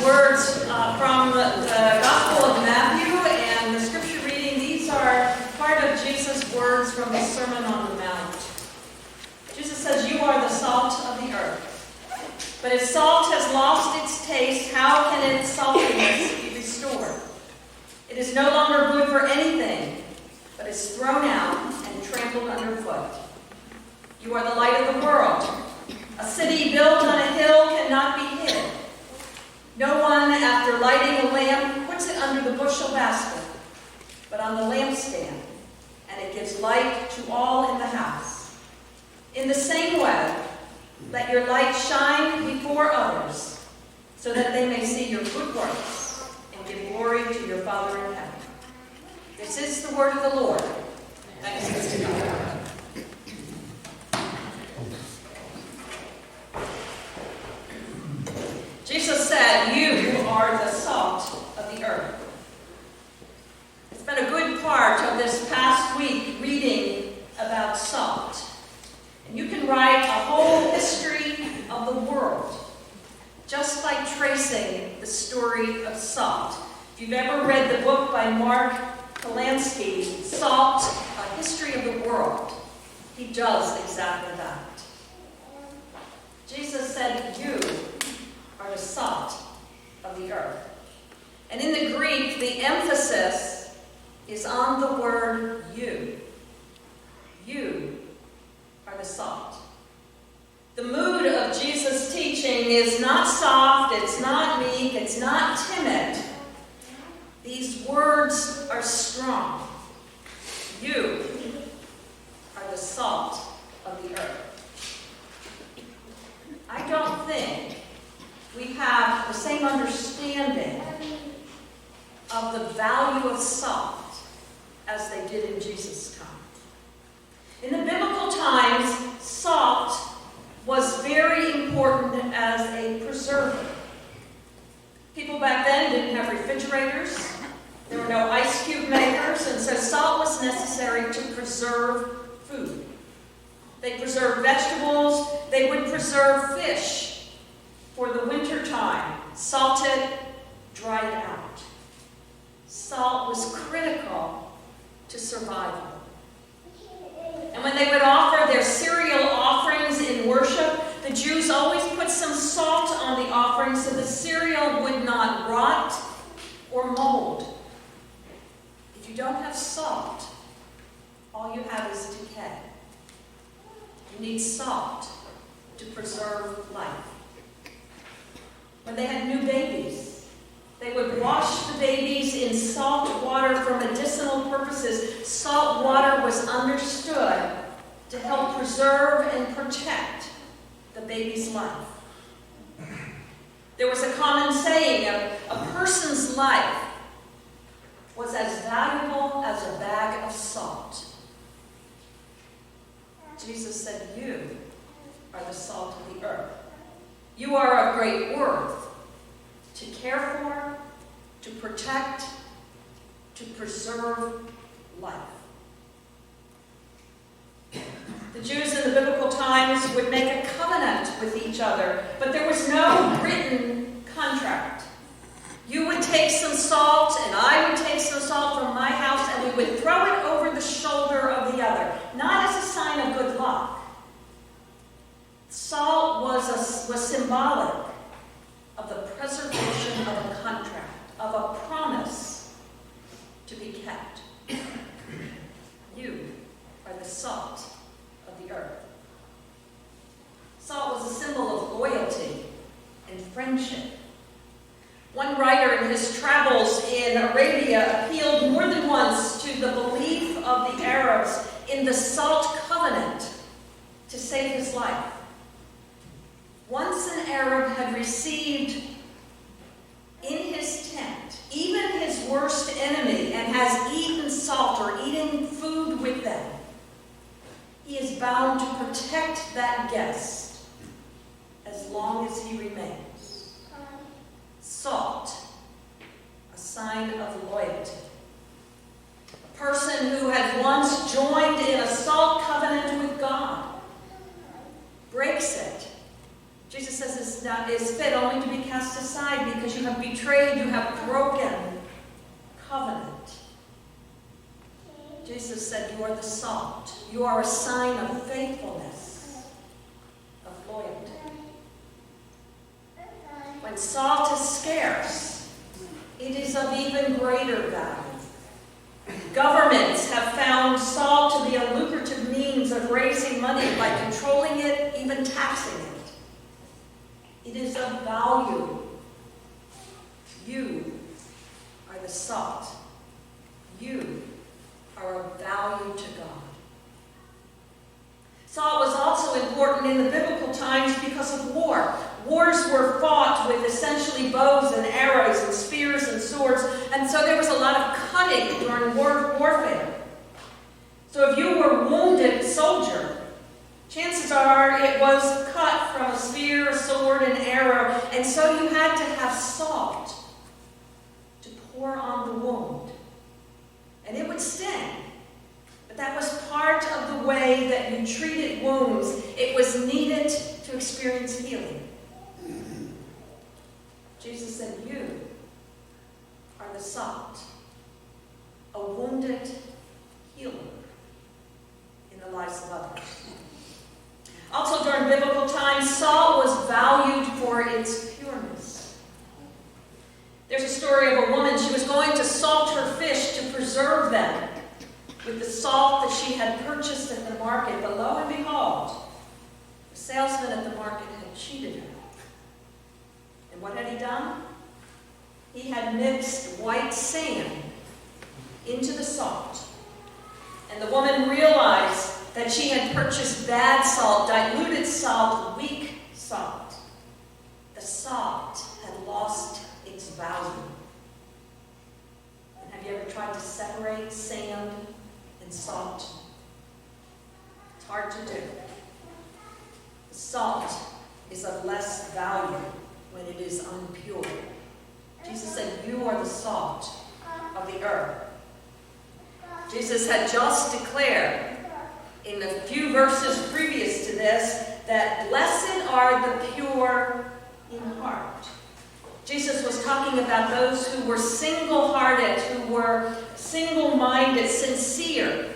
words from the Gospel of Matthew and the scripture reading. These are part of Jesus' words from the Sermon on the Mount. Jesus says, "You are the salt of the earth. But if salt has lost its taste, how can its saltiness be restored? It is no longer good for anything, but is thrown out and trampled underfoot. You are the light of the world. A city built on a hill cannot be hid. No one, after lighting a lamp, puts it under the bushel basket, but on the lampstand, and it gives light to all in the house. In the same way, let your light shine before others, so that they may see your good works and give glory to your Father in heaven." This is the word of the Lord. Thanks be to God. Jesus said, "You are the salt of the earth." It's been a good part of this past week reading about salt. And you can write a whole history of the world just by tracing the story of salt. If you've ever read the book by Mark Polanski, Salt, A History of the World, he does exactly that. Jesus said, "You are the salt of the earth." And in the Greek, the emphasis is on the word you. You are the salt. The mood of Jesus' teaching is not soft, it's not meek, it's not timid. These words are strong. You are the salt of the earth. I don't think we have the same understanding of the value of salt as they did in Jesus' time. In the biblical times, salt was very important as a preserver. People back then didn't have refrigerators. There were no ice cube makers, and so salt was necessary to preserve food. They preserved vegetables. They would preserve fish for the winter time, salted, dried out. Salt was critical to survival. And when they would offer their cereal offerings in worship, the Jews always put some salt on the offering so the cereal would not rot or mold. If you don't have salt, all you have is decay. You need salt to preserve life. When they had new babies, they would wash the babies in salt water for medicinal purposes. Salt water was understood to help preserve and protect the baby's life. There was a common saying of a person's life was as valuable as a bag of salt. Jesus said, "You are the salt of the earth. You are of great worth to care for, to protect, to preserve life." The Jews in the biblical times would make a covenant with each other, but there was no written contract. You would take some salt, and I would take some salt from my house, and we would throw it over the shoulder of the other, not as a sign of good luck. Salt was symbolic of the preservation of a contract, of a promise to be kept. You are the salt of the earth. Salt was a symbol of loyalty and friendship. One writer in his travels in Arabia appealed more than once to the belief of the Arabs in the salt covenant to save his life. Once an Arab had received in his tent even his worst enemy and has eaten salt or eaten food with them, he is bound to protect that guest as long as he remains. Salt, a sign of loyalty. A person who had once joined in a salt covenant with God breaks it. Jesus says is fit only to be cast aside because you have betrayed, you have broken covenant. Jesus said, you are the salt. You are a sign of faithfulness, of loyalty. When salt is scarce, it is of even greater value. Governments have found salt to be a lucrative means of raising money by controlling it, even taxing it. It is of value. You are the salt. You are of value to God. Salt was also important in the biblical times because of war. Wars were fought with essentially bows and arrows and spears and swords, and so there was a lot of cutting during warfare. So if you were a wounded soldier, chances are it was cut from a spear, a sword, an arrow, and so you had to have salt to pour on the wound. And it would sting. But that was part of the way that you treated wounds. It was needed to experience healing. Jesus said, you are the salt, a wounded healer in the lives of others. Also during biblical times, salt was valued for its pureness. There's a story of a woman. She was going to salt her fish to preserve them with the salt that she had purchased at the market. But lo and behold, the salesman at the market had cheated her. And what had he done? He had mixed white sand into the salt. And the woman realized that she had purchased bad salt, diluted salt, weak salt. The salt had lost its value. And have you ever tried to separate sand and salt? It's hard to do. The salt is of less value when it is unpure. Jesus said, you are the salt of the earth. Jesus had just declared in a few verses previous to this that blessed are the pure in heart. Jesus was talking about those who were single-hearted, who were single-minded, sincere,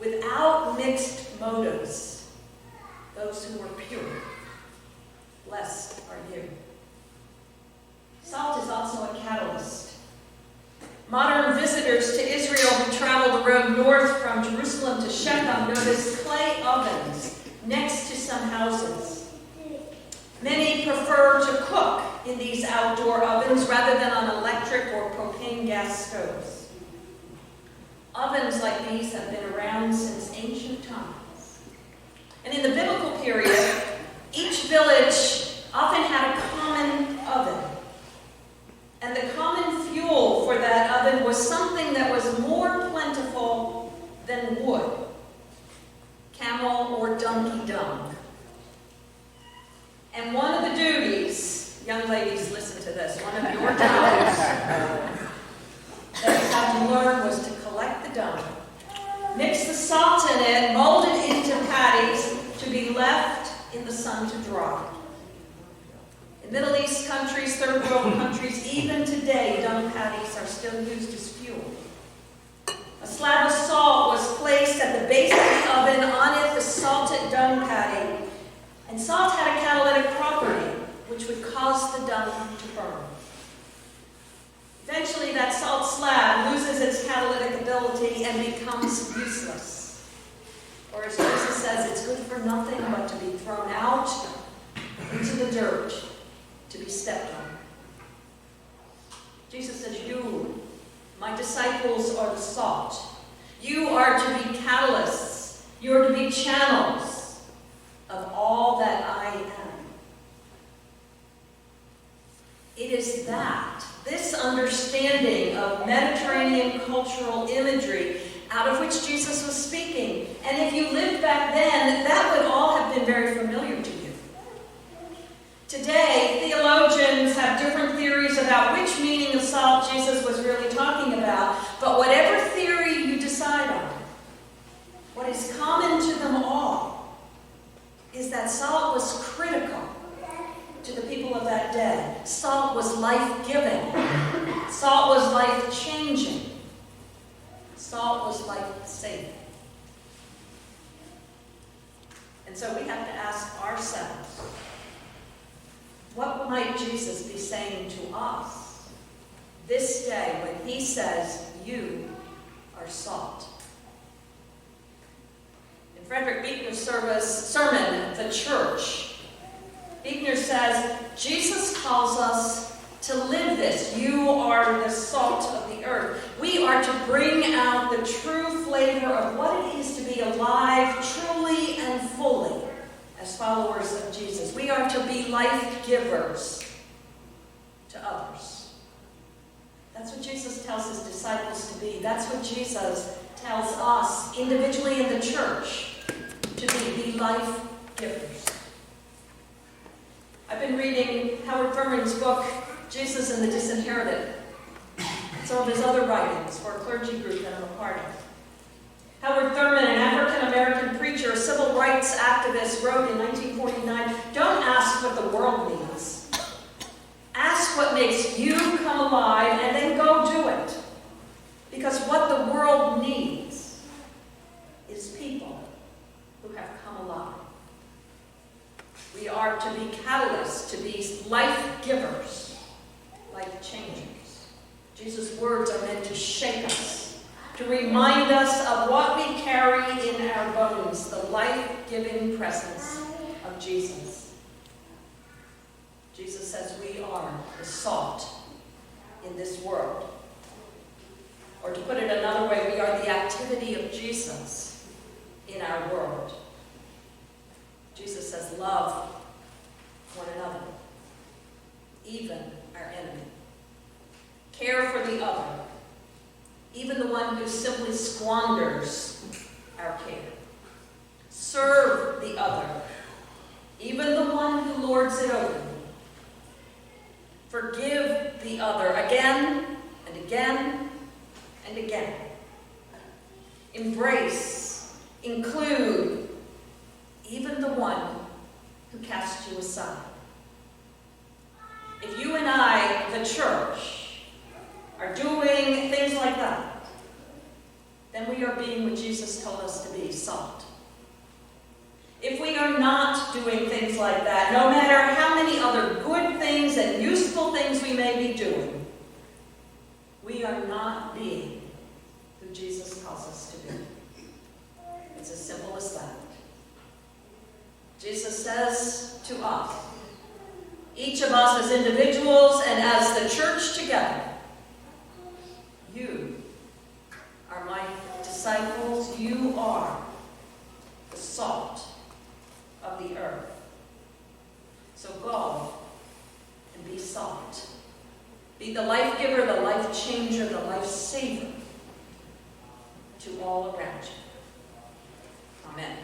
without mixed motives. Those who were pure. Blessed are you. Salt is also a catalyst. Modern visitors to Israel who travel the road north from Jerusalem to Shechem notice clay ovens next to some houses. Many prefer to cook in these outdoor ovens rather than on electric or propane gas stoves. Ovens like these have been around since ancient times. And in the biblical period, each village often had a common oven. And the common fuel for that oven was something that was more plentiful than wood. Camel or donkey dung. And one of the duties, young ladies, listen to this, one of your jobs that you had to learn was to collect the dung, mix the salt in it, mold it into patties to be left in the sun to dry. In Middle East countries, third world countries, even today, dung patties are still used as fuel. A slab of salt was placed at the base of the oven, on it the salted dung patty, and salt had a catalytic property which would cause the dung to burn. Eventually, that salt slab loses its catalytic ability and becomes useless. Or as Jesus says, it's good for nothing but to be thrown out into the dirt, to be stepped on. Jesus says, you, my disciples, are the salt. You are to be catalysts. You are to be channels of all that I am. It is that, this understanding of Mediterranean cultural imagery out of which Jesus was speaking. And if you lived back then, that would all have been very familiar to you. Today, theologians have different theories about which meaning of salt Jesus was really talking about, but whatever theory you decide on, what is common to them all is that salt was critical to the people of that day. Salt was life-giving. Salt was life-changing. Salt was life-saving. And so we have to ask ourselves, what might Jesus be saying to us this day when he says, you are salt? In Frederick Buechner's sermon, The Church, Buechner says, Jesus calls us to live this. You are the salt of the earth. We are to bring out the true flavor of what it is to be alive truly and fully as followers of Jesus. We are to be life givers to others. That's what Jesus tells his disciples to be. That's what Jesus tells us individually in the church to be life givers. I've been reading Howard Furman's book, Jesus and the Disinherited, and some of his other writings for a clergy group that I'm a part of. Howard Thurman, an African-American preacher, civil rights activist, wrote in 1949, "Don't ask what the world needs. Ask what makes you come alive and then go do it. Because what the world needs is people who have come alive." We are to be catalysts, to be life givers, life changers. Jesus' words are meant to shake us, to remind us of what we carry in our bones, the life-giving presence of Jesus. Jesus says we are the salt in this world. Or to put it another way, we are the activity of Jesus in our world. Jesus says, love one another, even our enemy. Care for the other, even the one who simply squanders our care. Serve the other, even the one who lords it over you. Forgive the other again and again and again. Embrace, include, even the one who casts you aside. If you and I, the church, are doing things like that, then we are being what Jesus told us to be, salt. If we are not doing things like that, no matter how many other good things and useful things we may be doing, we are not being who Jesus calls us to be. It's as simple as that. Jesus says to us, each of us as individuals and as the church together, you are my disciples. You are the salt of the earth. So go and be salt. Be the life giver, the life changer, the life saver to all around you. Amen.